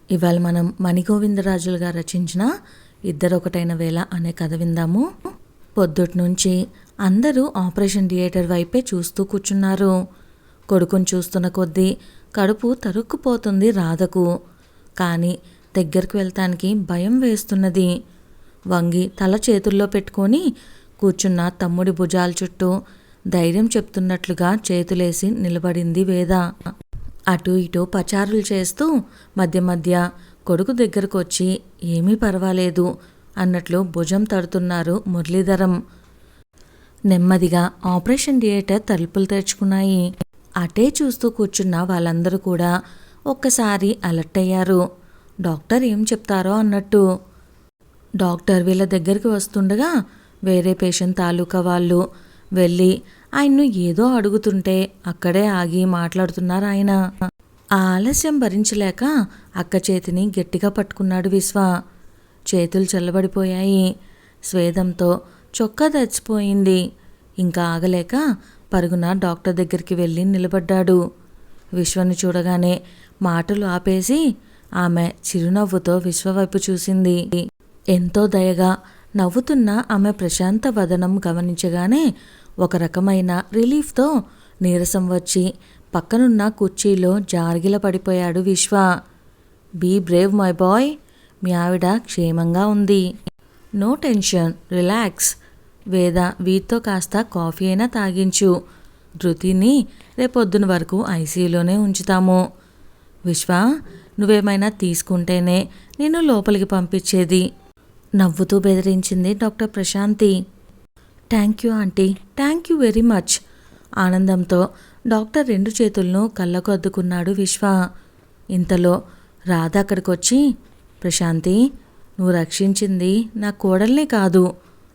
ఇవాళ మనం మణిగోవిందరాజులు గారు రచించిన ఇద్దరొకటైన వేళ అనే కథ విందాము. పొద్దుటి నుంచి అందరూ ఆపరేషన్ థియేటర్ వైపే చూస్తూ కూర్చున్నారు. కొడుకుని చూస్తున్న కొద్దీ కడుపు తరుక్కుపోతుంది రాధకు. కానీ దగ్గరకు వెళ్తానికి భయం వేస్తున్నది. వంగి తల చేతుల్లో పెట్టుకొని కూర్చున్న తమ్ముడి భుజాల చుట్టూ ధైర్యం చెప్తున్నట్లుగా చేతులేసి నిలబడింది వేద. అటు ఇటు పచారులు చేస్తూ మధ్య మధ్య కొడుకు దగ్గరకు వచ్చి ఏమీ పర్వాలేదు అన్నట్లు భుజం తడుతున్నారు మురళీధరం. నెమ్మదిగా ఆపరేషన్ థియేటర్ తలుపులు తెరుచుకున్నాయి. అటే చూస్తూ కూర్చున్న వాళ్ళందరూ కూడా ఒక్కసారి అలర్ట్ అయ్యారు. డాక్టర్ ఏం చెప్తారో అన్నట్టు. డాక్టర్ వీళ్ళ దగ్గరికి వస్తుండగా వేరే పేషెంట్ తాలూకా వాళ్ళు వెళ్ళి ఆయన్ను ఏదో అడుగుతుంటే అక్కడే ఆగి మాట్లాడుతున్నారు ఆయన. ఆ ఆలస్యం భరించలేక అక్క చేతిని గట్టిగా పట్టుకున్నాడు విశ్వ. చేతులు చల్లబడిపోయాయి. స్వేదంతో చొక్కా తెచ్చిపోయింది. ఇంకా ఆగలేక పరుగున డాక్టర్ దగ్గరికి వెళ్ళి నిలబడ్డాడు. విశ్వని చూడగానే మాటలు ఆపేసి ఆమె చిరునవ్వుతో విశ్వ వైపు చూసింది. ఎంతో దయగా నవ్వుతున్న ఆమె ప్రశాంత వదనం గమనించగానే ఒక రకమైన రిలీఫ్తో నీరసం వచ్చి పక్కనున్న కుర్చీలో జార్గిల పడిపోయాడు Vishwa. Be brave my boy, మీ ఆవిడ క్షేమంగా ఉంది. No tension, relax. వేద వీటితో కాస్త కాఫీ అయినా తాగించు. ధృతిని రేపొద్దున వరకు ఐసీయూలోనే ఉంచుతాము. విశ్వ, నువ్వేమైనా తీసుకుంటేనే నేను లోపలికి పంపించేది, నవ్వుతూ బెదిరించింది doctor Prashanthi. Thank you aunty, thank you very much. ఆనందంతో డాక్టర్ రెండు చేతులను కళ్ళకు అద్దుకున్నాడు విశ్వ. ఇంతలో రాధ అక్కడికొచ్చి, ప్రశాంతి, నువ్వు రక్షించింది నా కోడల్ని కాదు,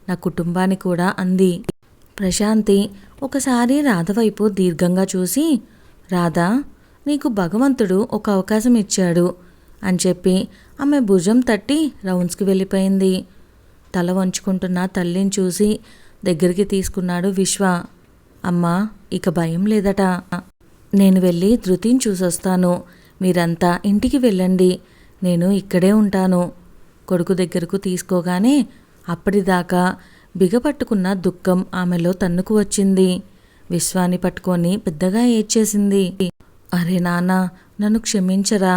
నా కుటుంబాన్ని కూడా అంది. ప్రశాంతి ఒకసారి రాధ వైపు దీర్ఘంగా చూసి, రాధా, నీకు భగవంతుడు ఒక అవకాశం ఇచ్చాడు అని చెప్పి ఆమె భుజం తట్టి రౌండ్స్కి వెళ్ళిపోయింది. తల వంచుకుంటున్న తల్లిని చూసి దగ్గరికి తీసుకున్నాడు విశ్వ. అమ్మా, ఇక భయం లేదట. నేను వెళ్ళి ధృతిని చూసొస్తాను. మీరంతా ఇంటికి వెళ్ళండి, నేను ఇక్కడే ఉంటాను. కొడుకు దగ్గరకు తీసుకోగానే అప్పటిదాకా బిగపట్టుకున్న దుఃఖం ఆమెలో తన్నుకు వచ్చింది. విశ్వాన్ని పట్టుకొని పెద్దగా ఏడ్చేసింది. అరే నాన్న, నన్ను క్షమించరా,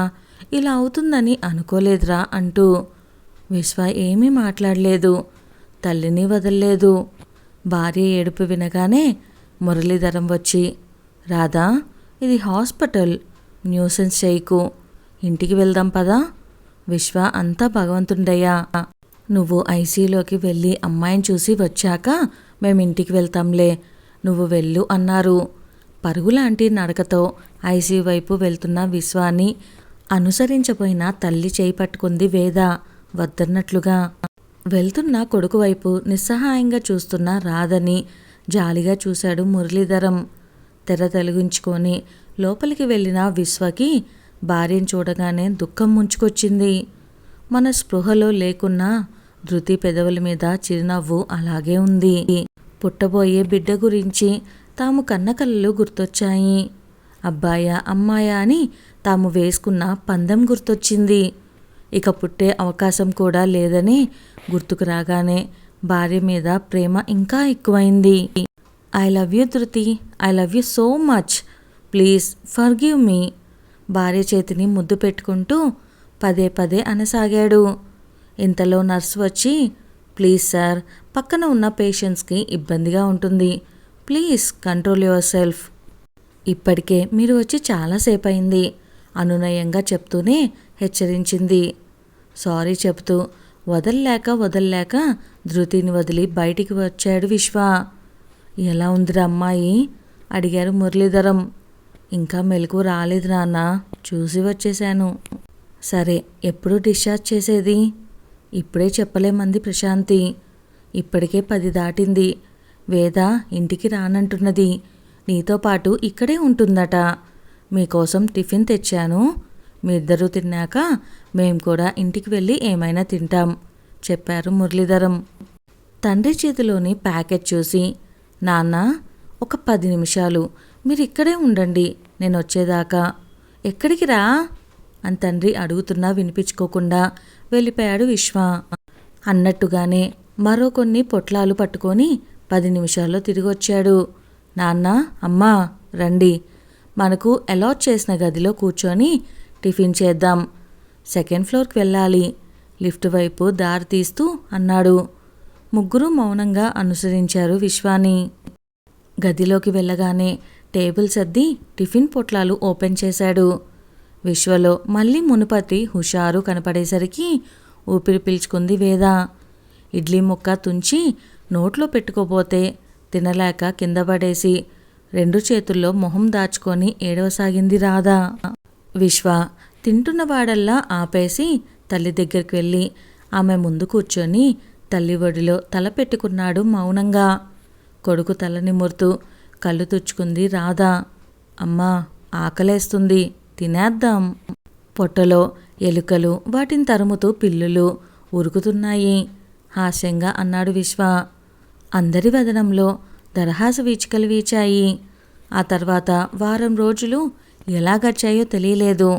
ఇలా అవుతుందని అనుకోలేదురా అంటూ. విశ్వ ఏమీ మాట్లాడలేదు, తల్లిని వదల్లేదు. భార్య ఏడుపు వినగానే మురళీధరం వచ్చి, రాధా, ఇది హాస్పిటల్, న్యూసెన్స్ చేయకు, ఇంటికి వెళ్దాం పదా. విశ్వ అంతా భగవంతుండయ్యా, నువ్వు ఐసీయూలోకి వెళ్ళి అమ్మాయిని చూసి వచ్చాక మేము ఇంటికి వెళ్తాంలే, నువ్వు వెళ్ళు అన్నారు. పరుగులాంటి నడకతో ఐసీయూ వైపు వెళ్తున్న విశ్వాన్ని అనుసరించబోయిన తల్లి చేయి పట్టుకుంది వేద వద్దన్నట్లుగా. వెళ్తున్న కొడుకు వైపు నిస్సహాయంగా చూస్తున్న రాధని జాలిగా చూశాడు మురళీధరం. తెర తొలగించుకొని లోపలికి వెళ్ళిన విశ్వకి భార్యను చూడగానే దుఃఖం ముంచుకొచ్చింది. మన స్పృహలో లేకున్నా ధృతి పెదవుల మీద చిరునవ్వు అలాగే ఉంది. పుట్టబోయే బిడ్డ గురించి తాము కన్న కలలు గుర్తొచ్చాయి. అబ్బాయా అమ్మాయా అని తాము వేసుకున్న పందెం గుర్తొచ్చింది. ఇక పుట్టే అవకాశం కూడా లేదని గుర్తుకు రాగానే భార్య మీద ప్రేమ ఇంకా ఎక్కువైంది. ఐ లవ్ యూ ధృతి, I love you so much, please forgive me. భార్య చేతిని ముద్దు పెట్టుకుంటూ పదే పదే అనసాగాడు. ఇంతలో నర్సు వచ్చి, ప్లీజ్ సార్, పక్కన ఉన్న పేషెంట్స్కి ఇబ్బందిగా ఉంటుంది, ప్లీజ్ కంట్రోల్ యువర్ సెల్ఫ్. ఇప్పటికే మీరు వచ్చి చాలాసేపు అయింది అనునయంగా చెప్తూనే హెచ్చరించింది. సారీ చెప్తూ వదల్లేక ధృతిని వదిలి బయటికి వచ్చాడు విశ్వ. ఎలా ఉందిరా అమ్మాయి అడిగారు మురళీధరం. ఇంకా మెలకు రాలేదు నాన్న, చూసి వచ్చేశాను. సరే, ఎప్పుడు డిశ్చార్జ్ చేసేది? ఇప్పుడే చెప్పలేమంది ప్రశాంతి. ఇప్పటికే 10 దాటింది. వేద ఇంటికి రానంటున్నది, నీతో పాటు ఇక్కడే ఉంటుందట. మీకోసం టిఫిన్ తెచ్చాను, మీ ఇద్దరూ తిన్నాక మేం కూడా ఇంటికి వెళ్ళి ఏమైనా తింటాం చెప్పారు మురళీధరం. తండ్రి చేతిలోని ప్యాకెట్ చూసి, నాన్న, ఒక 10 నిమిషాలు మీరు ఇక్కడే ఉండండి, నేను వచ్చేదాకా. ఎక్కడికి రా అని తండ్రి అడుగుతున్నా వినిపించుకోకుండా వెళ్ళిపోయాడు విశ్వ. అన్నట్టుగానే మరో కొన్ని పొట్లాలు పట్టుకొని 10 నిమిషాల్లో తిరిగొచ్చాడు. నాన్న, అమ్మా రండి, మనకు అలాట్ చేసిన గదిలో కూర్చొని టిఫిన్ చేద్దాం. 2nd ఫ్లోర్కి వెళ్ళాలి, లిఫ్ట్ వైపు దారి తీస్తూ అన్నాడు. ముగ్గురు మౌనంగా అనుసరించారు విశ్వాని. గదిలోకి వెళ్ళగానే టేబుల్ సర్ది టిఫిన్ పొట్లాలు ఓపెన్ చేశాడు. విశ్వలో మళ్ళీ మునుపటి హుషారు కనపడేసరికి ఊపిరి పీల్చుకుంది వేద. ఇడ్లీ ముక్క తుంచి నోట్లో పెట్టుకోపోతే తినలేక కింద పడేసి 2 చేతుల్లో మొహం దాచుకొని ఏడవసాగింది రాధ. విశ్వ తింటున్నవాడల్లా ఆపేసి తల్లి దగ్గరికి వెళ్ళి ఆమె ముందు కూర్చొని తల్లి ఒడిలో తల పెట్టుకున్నాడు మౌనంగా. కొడుకు తల నిమురుతూ కళ్ళు తుడుచుకుంది రాధ. అమ్మా, ఆకలేస్తుంది, తినేద్దాం. పొట్టలో ఎలుకలు, వాటిని తరుముతూ పిల్లులు ఉరుకుతున్నాయి హాస్యంగా అన్నాడు విశ్వ. అందరి వదనంలో దరహాస వీచికలు వీచాయి. ఆ తర్వాత వారం రోజులు ఎలా గడిచాయో తెలియలేదు.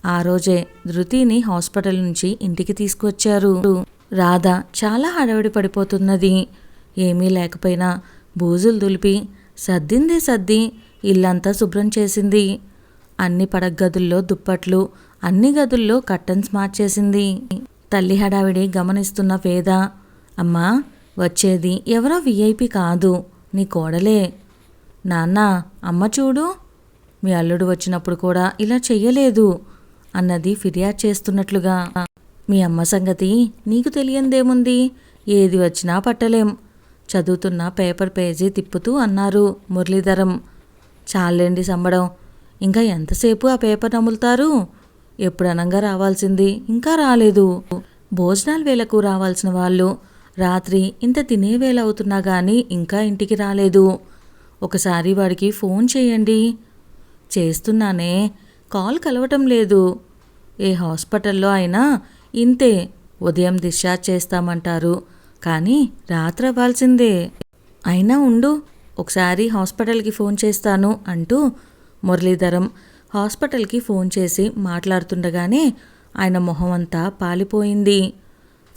ఆ రోజే ధృతిని హాస్పిటల్ నుంచి ఇంటికి తీసుకువచ్చారు. రాధ చాలా హడావిడి పడిపోతున్నది. ఏమీ లేకపోయినా బూజులు దులిపి సర్దిందే సర్ది ఇల్లంతా శుభ్రం చేసింది. అన్ని పడగదుల్లో దుప్పట్లు, అన్ని గదుల్లో కర్టన్స్ మార్చేసింది. తల్లి హడావిడి గమనిస్తున్న వేద, అమ్మా, వచ్చేది ఎవరో విఐపి కాదు, నీ కోడలే. నాన్న, అమ్మ చూడు, మీ అల్లుడు వచ్చినప్పుడు కూడా ఇలా చెయ్యలేదు అన్నది ఫిర్యాదు చేస్తున్నట్లుగా. మీ అమ్మ సంగతి నీకు తెలియందేముంది, ఏది వచ్చినా పట్టలేం. చదువుతున్న పేపర్ పేజీ తిప్పుతూ అన్నారు మురళీధరం. చాలేండి సంబడం, ఇంకా ఎంతసేపు ఆ పేపర్ నములుతారు? ఎప్పుడనంగా రావాల్సింది ఇంకా రాలేదు. భోజనాల వేళకు రావాల్సిన వాళ్ళు రాత్రి ఇంత తినే వేళ అవుతున్నా కానీ ఇంకా ఇంటికి రాలేదు. ఒకసారి వాడికి ఫోన్ చేయండి. చేస్తున్నానే, కాల్ కలవటం లేదు. ఏ హాస్పిటల్లో అయినా ఇంతే, ఉదయం డిశ్చార్జ్ చేస్తామంటారు కానీ రాత్రి అవ్వాల్సిందే. అయినా ఉండు, ఒకసారి హాస్పిటల్కి ఫోన్ చేస్తాను అంటూ మురళీధరం హాస్పిటల్కి ఫోన్ చేసి మాట్లాడుతుండగానే ఆయన మొహం అంతా పాలిపోయింది.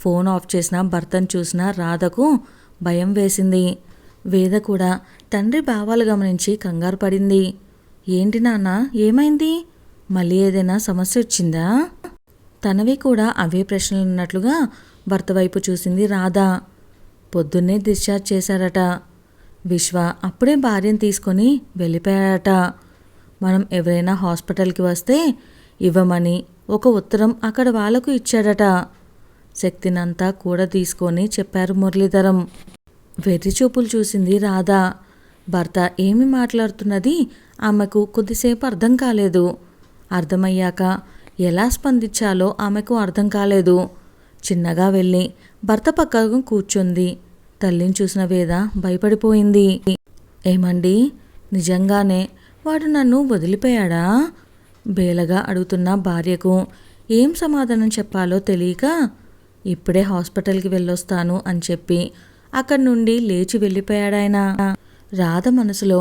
ఫోన్ ఆఫ్ చేసిన భర్తను చూసిన రాధకు భయం వేసింది. వేద కూడా తండ్రి భావాలు గమనించి కంగారు పడింది. ఏంటి నాన్న, ఏమైంది? మళ్ళీ ఏదైనా సమస్య వచ్చిందా? తనవి కూడా అవే ప్రశ్నలున్నట్లుగా భర్త వైపు చూసింది రాధ. పొద్దున్నే డిశ్చార్జ్ చేశారట. విశ్వ అప్పుడే భార్యను తీసుకొని వెళ్ళిపోయాడట. మనం ఎవరైనా హాస్పిటల్కి వస్తే ఇవ్వమని ఒక ఉత్తరం అక్కడ వాళ్లకు ఇచ్చాడట. శక్తినంతా కూడా తీసుకొని చెప్పారు మురళీధరం. వెర్రి చూపులు చూసింది రాధ. భర్త ఏమి మాట్లాడుతున్నది ఆమెకు కొద్దిసేపు అర్థం కాలేదు. అర్థమయ్యాక ఎలా స్పందించాలో ఆమెకు అర్థం కాలేదు. చిన్నగా వెళ్ళి భర్త పక్కకు కూర్చుంది. తల్లిని చూసిన వేద భయపడిపోయింది. ఏమండి, నిజంగానే వాడు నన్ను వదిలిపోయాడా? బేలగా అడుగుతున్న భార్యకు ఏం సమాధానం చెప్పాలో తెలియక ఇప్పుడే హాస్పిటల్కి వెళ్ళొస్తాను అని చెప్పి అక్కడి నుండి లేచి వెళ్ళిపోయాడాయన. రాధ మనసులో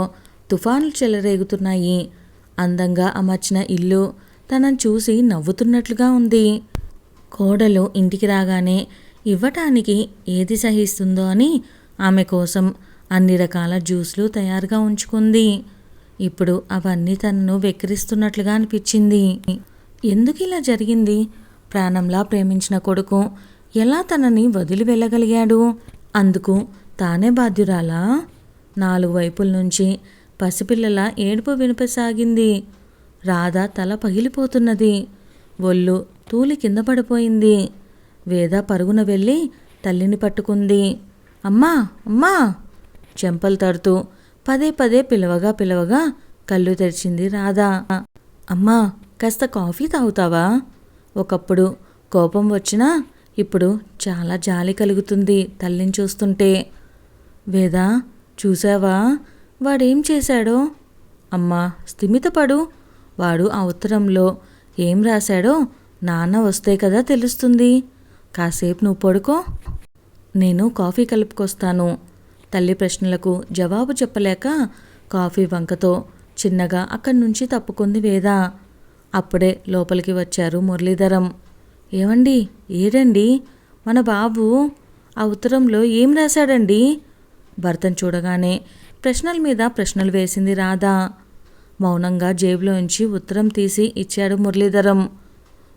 తుఫానులు చెలరేగుతున్నాయి. అందంగా అమర్చిన ఇల్లు తనను చూసి నవ్వుతున్నట్లుగా ఉంది. కోడలు ఇంటికి రాగానే ఇవ్వటానికి ఏది సహిస్తుందో అని ఆమె కోసం అన్ని రకాల జ్యూస్లు తయారుగా ఉంచుకుంది. ఇప్పుడు అవన్నీ తనను వెక్కిరిస్తున్నట్లుగా అనిపించింది. ఎందుకు ఇలా జరిగింది? ప్రాణంలా ప్రేమించిన కొడుకు ఎలా తనని వదిలి వెళ్ళగలిగాడు? అందుకు తానే బాధ్యురాలా? 4 వైపుల నుంచి పసిపిల్లల ఏడుపు వినిపసాగింది. రాధ తల పగిలిపోతున్నది. ఒళ్ళు తూలి కింద పడిపోయింది. వేద పరుగున వెళ్ళి తల్లిని పట్టుకుంది. అమ్మా, అమ్మా చెంపలు తడుతూ పదే పదే పిలవగా కళ్ళు తెరిచింది రాధ. అమ్మా, కాస్త కాఫీ తాగుతావా? ఒకప్పుడు కోపం వచ్చినా ఇప్పుడు చాలా జాలి కలుగుతుంది తల్లిని చూస్తుంటే. వేద, చూసావా వాడేం చేశాడో? అమ్మా, స్థిమితపడు. వాడు ఆ ఉత్తరంలో ఏం రాశాడో నాన్న వస్తే కదా తెలుస్తుంది. కాసేపు నువ్వు పడుకో, నేను కాఫీ కలుపుకొస్తాను. తల్లి ప్రశ్నలకు జవాబు చెప్పలేక కాఫీ వంకతో చిన్నగా అక్కడి నుంచి తప్పుకుంది వేద. అప్పుడే లోపలికి వచ్చారు మురళీధరం. ఏవండి, ఏడండి మన బాబు? ఆ ఉత్తరంలో ఏం రాశాడండి? భర్తను చూడగానే ప్రశ్నల మీద ప్రశ్నలు వేసింది రాధ. మౌనంగా జేబులోంచి ఉత్తరం తీసి ఇచ్చాడు మురళీధరం.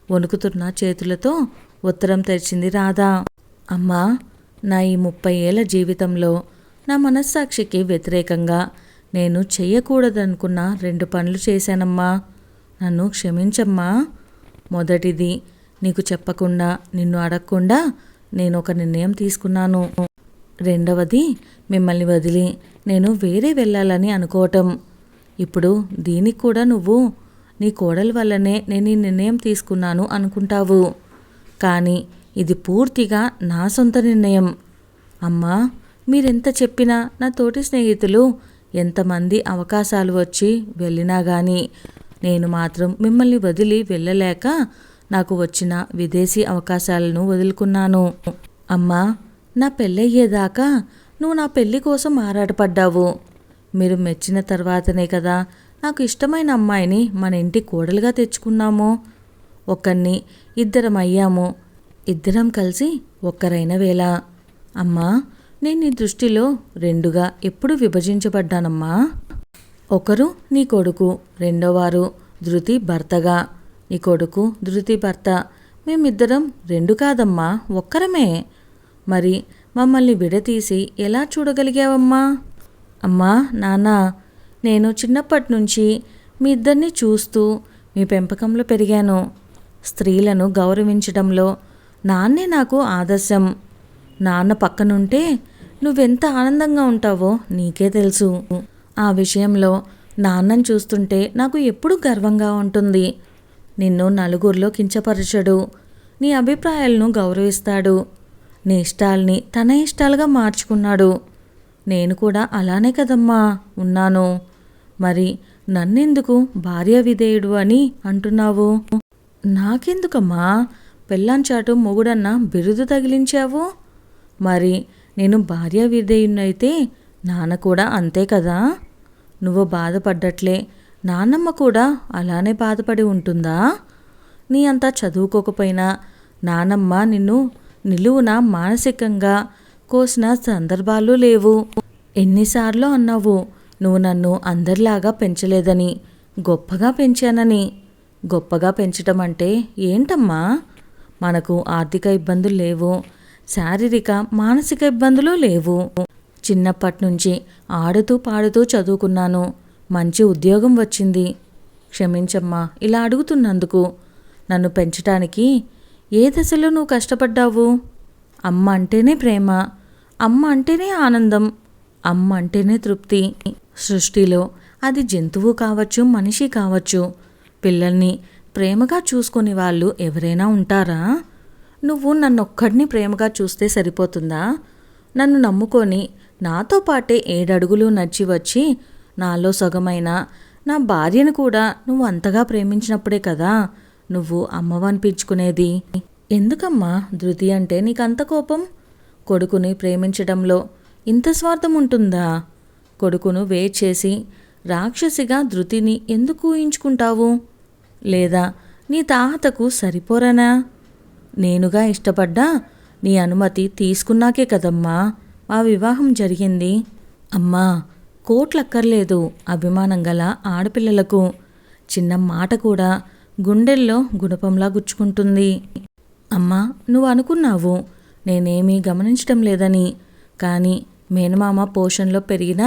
వణుకుతున్న చేతులతో ఉత్తరం తెరిచింది రాధ. అమ్మా, నా ఈ 30 ఏళ్ల జీవితంలో నా మనస్సాక్షికి వ్యతిరేకంగా నేను చెయ్యకూడదనుకున్న 2 పనులు చేశానమ్మా. నన్ను క్షమించమ్మా. మొదటిది, నీకు చెప్పకుండా, నిన్ను అడగకుండా నేను ఒక నిర్ణయం తీసుకున్నాను. రెండవది, మిమ్మల్ని వదిలి నేను వేరే వెళ్ళాలని అనుకోవటం. ఇప్పుడు దీనికి కూడా నువ్వు నీ కోడలి వల్లనే నేను ఈ నిర్ణయం తీసుకున్నాను అనుకుంటావు. కానీ ఇది పూర్తిగా నా సొంత నిర్ణయం. అమ్మా, మీరెంత చెప్పినా నా తోటి స్నేహితులు ఎంతమంది అవకాశాలు వచ్చి వెళ్ళినా కానీ నేను మాత్రం మిమ్మల్ని వదిలి వెళ్ళలేక నాకు వచ్చిన విదేశీ అవకాశాలను వదులుకున్నాను. అమ్మా, నా పెళ్ళయ్యేదాకా నువ్వు నా పెళ్ళి కోసం ఆరాటపడ్డావు. మీరు మెచ్చిన తర్వాతనే కదా నాకు ఇష్టమైన అమ్మాయిని మన ఇంటి కోడలుగా తెచ్చుకున్నాము. ఒకరిని ఇద్దరం అయ్యాము. ఇద్దరం కలిసి ఒక్కరైన వేళ. అమ్మా, నేను నీ దృష్టిలో 2గా ఎప్పుడు విభజించబడ్డానమ్మా. ఒకరు నీ కొడుకు, రెండోవారు ధృతి భర్తగా. నీ కొడుకు ధృతి భర్త. మేమిద్దరం 2 కాదమ్మా, ఒక్కరమే. మరి మమ్మల్ని విడతీసి ఎలా చూడగలిగావమ్మా? అమ్మా, నాన్న, నేను చిన్నప్పటి నుంచి మీ ఇద్దరిని చూస్తూ మీ పెంపకంలో పెరిగాను. స్త్రీలను గౌరవించడంలో నాన్నే నాకు ఆదర్శం. నాన్న పక్కనుంటే నువ్వెంత ఆనందంగా ఉంటావో నీకే తెలుసు. ఆ విషయంలో నాన్నని చూస్తుంటే నాకు ఎప్పుడూ గర్వంగా ఉంటుంది. నిన్ను నలుగురిలో కించపరచడు. నీ అభిప్రాయాలను గౌరవిస్తాడు. నీ ఇష్టాల్ని తన ఇష్టాలుగా మార్చుకున్నాడు. నేను కూడా అలానే కదమ్మా ఉన్నాను. మరి నన్నెందుకు భార్య విధేయుడు అని అంటున్నావు? నాకెందుకమ్మా పెళ్ళాంచాటు మొగుడన్న బిరుదు తగిలించావు? మరి నేను భార్య విధేయున్నైతే నాన్న కూడా అంతే కదా. నువ్వు బాధపడ్డట్లే నాన్నమ్మ కూడా అలానే బాధపడి ఉంటుందా? నీ అంతా చదువుకోకపోయినా నానమ్మ నిన్ను నిలువున మానసికంగా కోసిన సందర్భాలు లేవు. ఎన్నిసార్లు అన్నావు నువ్వు నన్ను అందరిలాగా పెంచలేదని, గొప్పగా పెంచానని. గొప్పగా పెంచటం అంటే ఏంటమ్మా? మనకు ఆర్థిక ఇబ్బందులు లేవు, శారీరక మానసిక ఇబ్బందులు లేవు. చిన్నప్పటి నుంచి ఆడుతూ పాడుతూ చదువుకున్నాను. మంచి ఉద్యోగం వచ్చింది. క్షమించమ్మా ఇలా అడుగుతున్నందుకు. నన్ను పెంచటానికి ఏ దశలో నువ్వు కష్టపడ్డావు? అమ్మ అంటేనే ప్రేమ, అమ్మ అంటేనే ఆనందం, అమ్మ అంటేనే తృప్తి. సృష్టిలో అది జంతువు కావచ్చు, మనిషి కావచ్చు, పిల్లల్ని ప్రేమగా చూసుకునే వాళ్ళు ఎవరైనా ఉంటారా? నువ్వు నన్నొక్కడిని ప్రేమగా చూస్తే సరిపోతుందా? నన్ను నమ్ముకొని నాతో పాటే 7 అడుగులు నడిచి వచ్చి నాలో సగమైన నా భార్యను కూడా నువ్వు అంతగా ప్రేమించినప్పుడే కదా నువ్వు అమ్మవనిపించుకునేది. ఎందుకమ్మా ధృతి అంటే నీకంత కోపం? కొడుకుని ప్రేమించడంలో ఇంత స్వార్థం ఉంటుందా? కొడుకును వేట్ చేసి రాక్షసిగా ధృతిని ఎందుకు ఊహించుకుంటావు? లేదా నీ తాహతకు సరిపోరనా? నేనుగా ఇష్టపడ్డా నీ అనుమతి తీసుకున్నాకే కదమ్మా మా వివాహం జరిగింది. అమ్మా, కోట్లక్కర్లేదు అభిమానం గల ఆడపిల్లలకు. చిన్న మాట కూడా గుండెల్లో గుణపంలా గుచ్చుకుంటుంది. అమ్మా, నువ్వు అనుకున్నావు నేనేమీ గమనించటం లేదని. కానీ మేనమామ పోషణలో పెరిగిన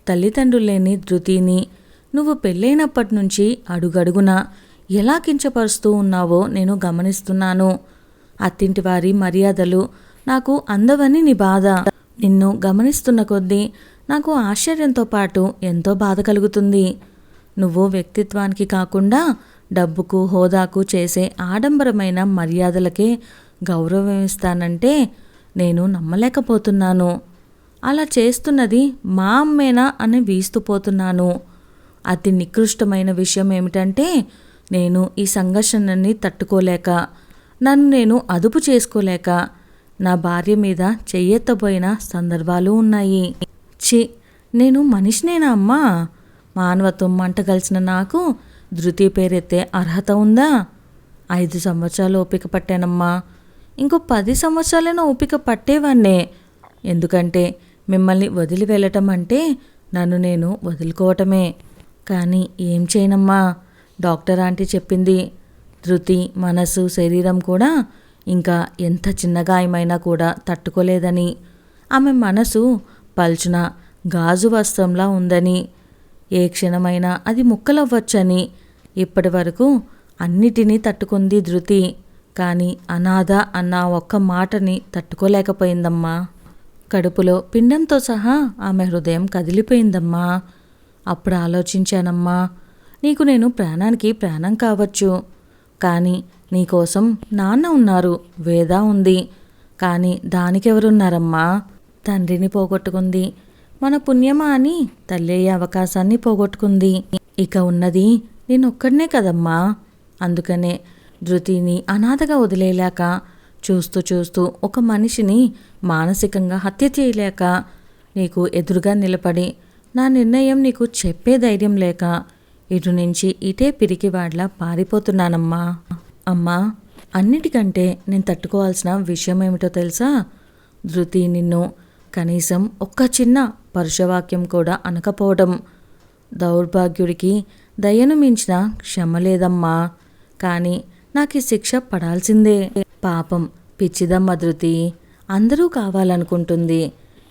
తల్లిదండ్రులు లేని ధృతిని నువ్వు పెళ్ళైనప్పటి నుంచి అడుగడుగునా ఎలా కించపరుస్తూ ఉన్నావో నేను గమనిస్తున్నాను. అత్తింటి వారి మర్యాదలు నాకు అందవని నీ బాధ. నిన్ను గమనిస్తున్న కొద్దీ నాకు ఆశ్చర్యంతో పాటు ఎంతో బాధ కలుగుతుంది. నువ్వు వ్యక్తిత్వానికి కాకుండా డబ్బుకు, హోదాకు చేసే ఆడంబరమైన మర్యాదలకే గౌరవం ఇస్తానంటే నేను నమ్మలేకపోతున్నాను. అలా చేస్తున్నది మా అమ్మేనా అని వీస్తుపోతున్నాను. అతి నికృష్టమైన విషయం ఏమిటంటే నేను ఈ సంఘర్షణని తట్టుకోలేక, నన్ను నేను అదుపు చేసుకోలేక నా భార్య మీద చెయ్యెత్తబోయిన సందర్భాలు ఉన్నాయి. నేను మనిషినేనా అమ్మా? మానవత్వం మంటగలిసిన నాకు ధృతి పేరెత్తే అర్హత ఉందా? 5 సంవత్సరాలు ఓపిక పట్టానమ్మా. ఇంకో 10 సంవత్సరాలైనా ఓపిక పట్టేవాన్నే. ఎందుకంటే మిమ్మల్ని వదిలి వెళ్ళటం అంటే నన్ను నేను వదులుకోవటమే. కానీ ఏం చేయనమ్మా, డాక్టర్ ఆంటీ చెప్పింది. ధృతి మనసు శరీరం కూడా ఇంకా ఎంత చిన్న గాయమైనా కూడా తట్టుకోలేదని. ఆమె మనసు పల్చున గాజు వస్త్రంలా ఉందని, ఏ క్షణమైనా అది ముక్కలవ్వచ్చని. ఇప్పటి వరకు అన్నిటినీ తట్టుకుంది ధృతి. కానీ అనాథ అన్న ఒక్క మాటని తట్టుకోలేకపోయిందమ్మా. కడుపులో పిండంతో సహా ఆమె హృదయం కదిలిపోయిందమ్మా. అప్పుడు ఆలోచించానమ్మా, నీకు నేను ప్రాణానికి ప్రాణం కావచ్చు, కానీ నీకోసం నాన్న ఉన్నారు, వేద ఉంది. కానీ దానికెవరున్నారమ్మా? తండ్రిని పోగొట్టుకుంది. మన పుణ్యమా అని తల్లి అయ్యే అవకాశాన్ని పోగొట్టుకుంది. ఇక ఉన్నది నేనొక్కడనే కదమ్మా. అందుకనే ధృతిని అనాథగా వదిలేయలేక, చూస్తూ చూస్తూ ఒక మనిషిని మానసికంగా హత్య చేయలేక, నీకు ఎదురుగా నిలబడి నా నిర్ణయం నీకు చెప్పే ధైర్యం లేక ఇటు నుంచి ఇటే పిరికివాడ్లా పారిపోతున్నానమ్మా. అమ్మా, అన్నిటికంటే నేను తట్టుకోవాల్సిన విషయం ఏమిటో తెలుసా? ధృతి నిన్ను కనీసం ఒక్క చిన్న పరుషవాక్యం కూడా అనకపోవడం. దౌర్భాగ్యుడికి దయను మించిన క్షమ లేదమ్మా. కానీ నాకు ఈ శిక్ష పడాల్సిందే. పాపం పిచ్చిదమ్మ ధృతి, అందరూ కావాలనుకుంటుంది.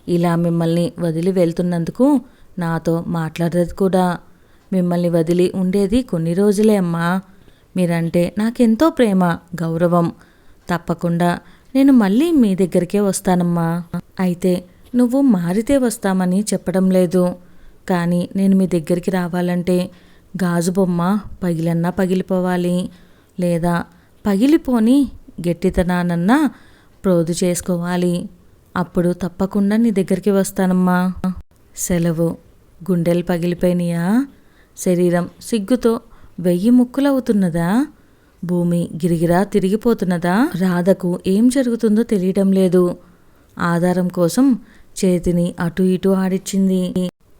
ఇలా మిమ్మల్ని వదిలి వెళ్తున్నందుకు నాతో మాట్లాడదు కూడా. మిమ్మల్ని వదిలి ఉండేది కొన్ని రోజులే అమ్మా. మీరంటే నాకెంతో ప్రేమ, గౌరవం. తప్పకుండా నేను మళ్ళీ మీ దగ్గరికే వస్తానమ్మా. అయితే నువ్వు మారితే వస్తామని చెప్పడం లేదు. కానీ నేను మీ దగ్గరికి రావాలంటే గాజు బొమ్మ పగిలన్నా పగిలిపోవాలి, లేదా పగిలిపోని గట్టితనానన్నా ప్రోదు చేసుకోవాలి. అప్పుడు తప్పకుండా నీ దగ్గరికి వస్తానమ్మా. సెలవు. గుండెలు పగిలిపోయినాయా? శరీరం సిగ్గుతో 1000 ముక్కలవుతున్నదా? భూమి గిరిగిరా తిరిగిపోతున్నదా? రాధకు ఏం జరుగుతుందో తెలియడం లేదు. ఆధారం కోసం చేతిని అటు ఇటు ఆడిచ్చింది.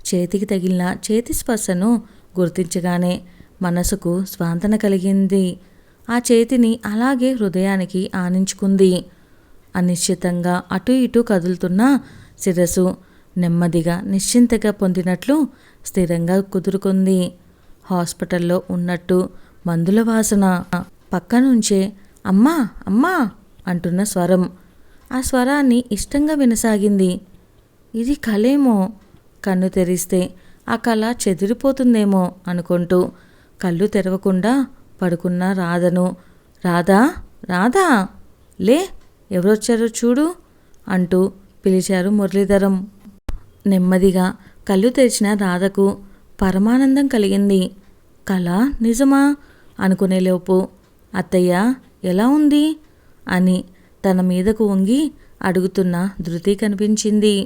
చేతికి తగిలిన చేతి స్పర్శను గుర్తించగానే మనసుకు స్వాంతన కలిగింది. ఆ చేతిని అలాగే హృదయానికి ఆనించుకుంది. అనిశ్చితంగా అటు ఇటు కదులుతున్న శిరస్సు నెమ్మదిగా నిశ్చింతగా పొందినట్లు స్థిరంగా కుదురుకుంది. హాస్పిటల్లో ఉన్నట్టు మందుల వాసన, పక్క నుంచే అమ్మా అమ్మా అంటున్న స్వరం. ఆ స్వరాన్ని ఇష్టంగా వినసాగింది. ఇది కలేమో, కన్ను తెరిస్తే ఆ కళ చెదిరిపోతుందేమో అనుకుంటూ కళ్ళు తెరవకుండా పడుకున్న రాధను, రాధా రాధా లే, ఎవరొచ్చారో చూడు అంటూ పిలిచారు మురళీధరం. నెమ్మదిగా కళ్ళు తెరిచిన రాధకు పరమానందం కలిగింది. కళ నిజమా అనుకునేలోపు అత్తయ్య ఎలా ఉంది అని తన మీదకు వంగి అడుగుతున్న ధృతి కనిపించింది.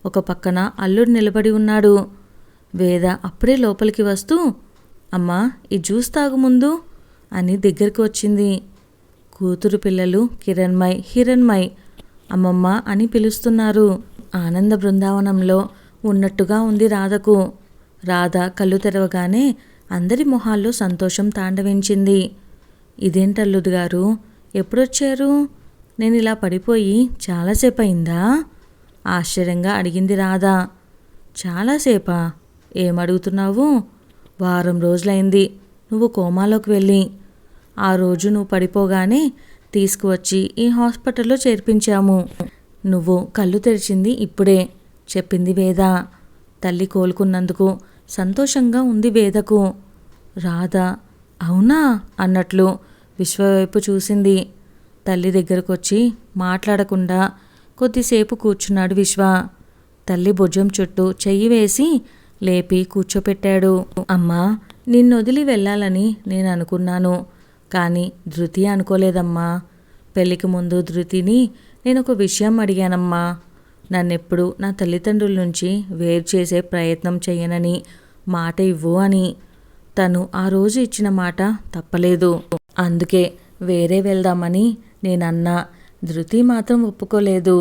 ఒక పక్కన అల్లుడు నిలబడి ఉన్నాడు. వేద అప్పుడే లోపలికి వస్తూ, అమ్మా ఈ జ్యూస్ తాగు ముందు అని దగ్గరికి వచ్చింది. కూతురు పిల్లలు కిరణ్మయ్, హిరణ్మయ్ అమ్మమ్మ అని పిలుస్తున్నారు. ఆనంద బృందావనంలో ఉన్నట్టుగా ఉంది రాధకు. రాధ కళ్ళు తెరవగానే అందరి మొహాల్లో సంతోషం తాండవించింది. ఇదేంటల్లుడు గారు, ఎప్పుడొచ్చారు? నేను ఇలా పడిపోయి చాలాసేపు అయిందా? ఆశ్చర్యంగా అడిగింది రాధ. చాలాసేపా? ఏమడుగుతున్నావు? వారం రోజులైంది నువ్వు కోమాలోకి వెళ్ళి. ఆ రోజు నువ్వు పడిపోగానే తీసుకువచ్చి ఈ హాస్పిటల్లో చేర్పించాము. నువ్వు కళ్ళు తెరిచింది ఇప్పుడే చెప్పింది వేద. తల్లి కోలుకున్నందుకు సంతోషంగా ఉంది వేదకు. రాధ అవునా అన్నట్లు విశ్వవైపు చూసింది. తల్లి దగ్గరకొచ్చి మాట్లాడకుండా కొద్దిసేపు కూర్చున్నాడు విశ్వ. తల్లి భుజం చుట్టూ చెయ్యి వేసి లేపి కూర్చోపెట్టాడు. అమ్మా, నిన్నొదిలి వెళ్ళాలని నేను అనుకున్నాను, కానీ ధృతి అనుకోలేదమ్మా. పెళ్లికి ముందు ధృతిని నేనొక విషయం అడిగానమ్మా. నన్నెప్పుడు నా తల్లిదండ్రుల నుంచి వేరు చేసే ప్రయత్నం చెయ్యనని మాట ఇవ్వు అని. తను ఆ రోజు ఇచ్చిన మాట తప్పలేదు. అందుకే వేరే వెళ్దామని నేనన్నా. ధృతి మాత్రం ఒప్పుకోలేదు.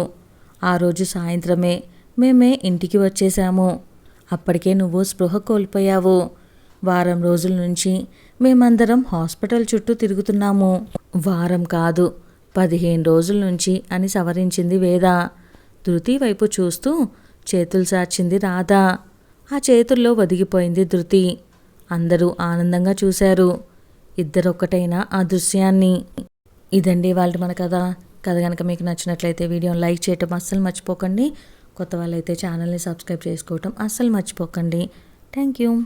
ఆ రోజు సాయంత్రమే మేమే ఇంటికి వచ్చేశాము. అప్పటికే నువ్వు స్పృహ కోల్పోయావు. వారం రోజుల నుంచి మేమందరం హాస్పిటల్ చుట్టూ తిరుగుతున్నాము. వారం కాదు 15 రోజుల నుంచి అని సవరించింది వేద. ధృతి వైపు చూస్తూ చేతులు చాచింది రాధ. ఆ చేతుల్లో ఒదిగిపోయింది ధృతి. అందరూ ఆనందంగా చూశారు ఇద్దరొక్కటైన ఆ దృశ్యాన్ని. ఇదండి వాళ్ళ మన కథ. కథ కనుక మీకు నచ్చినట్లయితే వీడియోని లైక్ చేయటం అస్సలు మర్చిపోకండి. కొత్త వాళ్ళైతే ఛానల్ని సబ్స్క్రైబ్ చేసుకోవటం అస్సలు మర్చిపోకండి. Thank you.